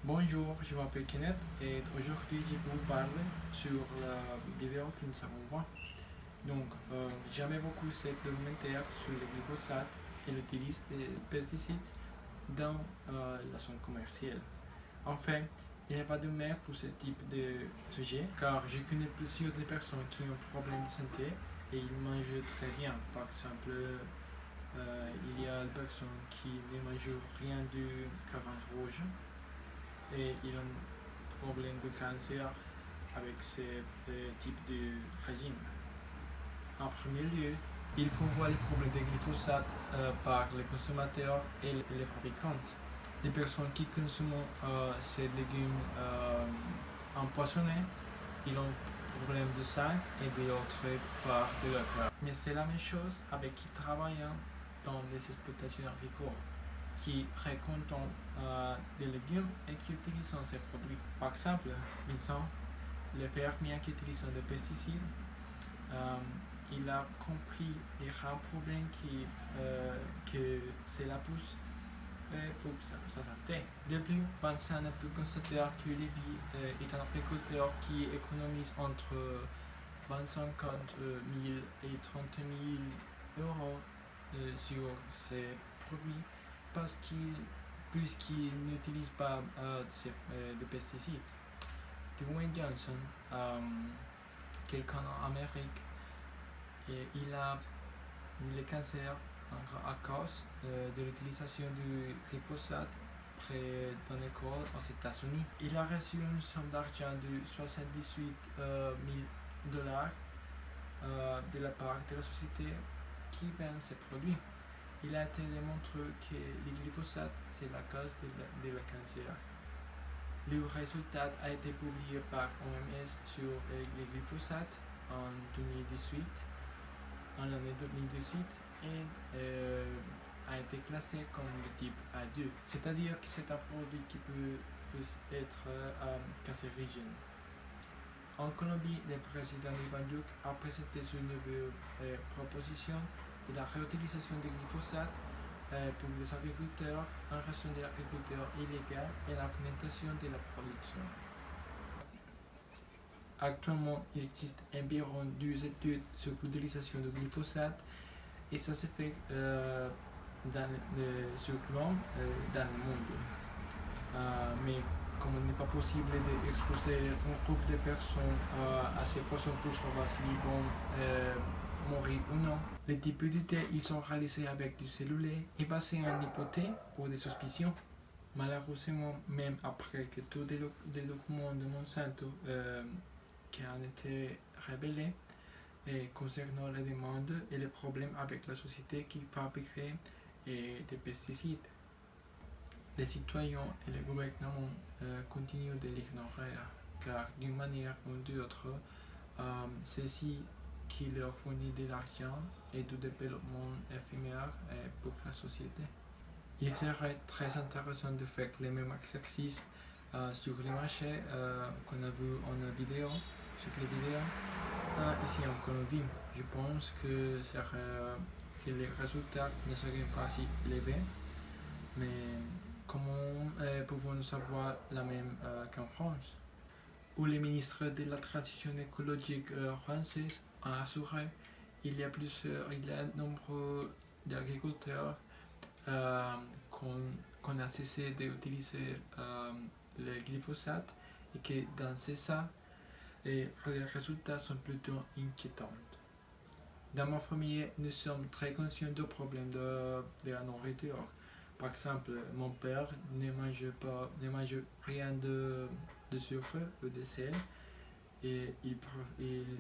Bonjour, je m'appelle Kenneth et aujourd'hui je vais vous parler sur la vidéo que nous avons vue. J'aimais beaucoup cette documentaire sur le glyphosate et l'utilisation des pesticides dans la zone commerciale. Enfin, il n'y a pas de mer pour ce type de sujet car je connais plusieurs de personnes qui ont des problèmes de santé et ils mangent très bien. Par exemple, il y a des personnes qui ne mangent rien de carotte rouge et ils ont un problème de cancer avec ce type de régime. En premier lieu, il faut voir les problèmes de glyphosate par les consommateurs et les fabricants. Les personnes qui consomment ces légumes empoisonnés, ils ont des problèmes de sang et d'autres par de leur cœur. Mais c'est la même chose avec qui travaillent dans les exploitations agricoles qui récoltent des légumes et qui utilisent ces produits. Par exemple, les fermiers qui utilisent des pesticides, il a compris les grands problèmes que cela pousse pour sa santé. De plus, Vincent a pu constater que Lévi est un agriculteur qui économise entre 25 000 et 30 000 euros sur ses produits parce puisqu'il n'utilise pas de pesticides. Dwayne Johnson, quelqu'un en Amérique, et il a eu le cancer à cause de l'utilisation du glyphosate près d'une école aux États-Unis. Il a reçu une somme d'argent de 78 000 dollars de la part de la société qui vend ces produits. Il a été démontré que le glyphosate c'est la cause de le cancer. Le résultat a été publié par OMS sur le glyphosate en 2018, en l'année 2018, et a été classé comme de type A2, c'est-à-dire que c'est un produit qui peut être cancérigène. En Colombie, le président Iván Duque a présenté une nouvelle proposition de la réutilisation des glyphosates pour les agriculteurs en raison de l'agriculture illégale et l'augmentation de la production. Actuellement, il existe environ 2 études sur l'utilisation de glyphosate et ça se fait sur long dans le monde. Mais comme il n'est pas possible d'exposer un groupe de personnes à ces poissons pour savoir s'ils vont mourir ou non, les types d'études ils sont réalisés avec du cellulaire et basés en hypothèses ou des suspicions. Malheureusement, même après que tous les documents de Monsanto qui ont été révélés concernant les demandes et les problèmes avec la société qui fabriquait des pesticides, les citoyens et les gouvernements continuent de l'ignorer car d'une manière ou d'une autre, ceci qui leur fournit de l'argent et du développement éphémère pour la société. Il serait très intéressant de faire les mêmes exercices sur les marchés qu'on a vu en vidéo, sur les vidéos ici en Colombie. Je pense que les résultats ne seraient pas si élevés, mais comment pouvons-nous savoir la même qu'en France, où le ministre de la Transition écologique française a assuré il y a nombre d'agriculteurs qu'on a cessé d'utiliser le glyphosate et que dans ces cas, les résultats sont plutôt inquiétants. Dans ma famille, nous sommes très conscients du problème de la nourriture. Par exemple, mon père ne mange rien de sucre ou de sel et il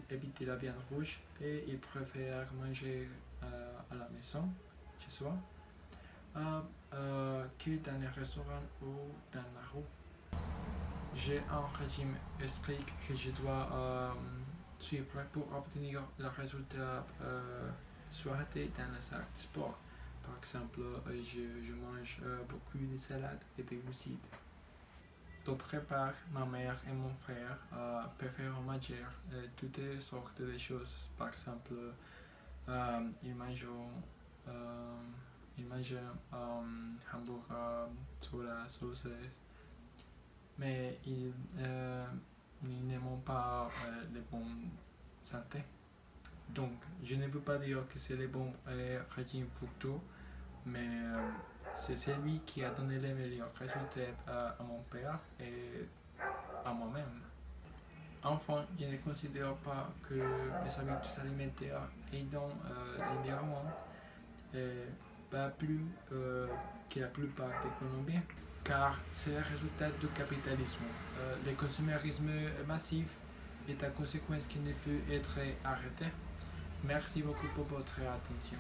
évite la viande rouge et il préfère manger à la maison, chez soi, que dans les restaurants ou dans la rue. J'ai un régime strict que je dois suivre pour obtenir le résultat souhaité dans la salle de sport. Par exemple, je mange beaucoup de salades et de glucides. D'autre part, ma mère et mon frère préfèrent manger toutes sortes de choses. Par exemple, ils mangent hamburger, soda, sauces, mais ils n'aiment pas les bonnes santé. Donc, je ne veux pas dire que c'est le bon régime pour tout, mais c'est celui qui a donné les meilleurs résultats à mon père et à moi-même. Enfin, je ne considère pas que mes habitudes alimentaires aident l'environnement, pas plus que la plupart des Colombiens, car c'est le résultat du capitalisme. Le consumérisme massif est une conséquence qui ne peut être arrêtée. Merci beaucoup pour votre attention.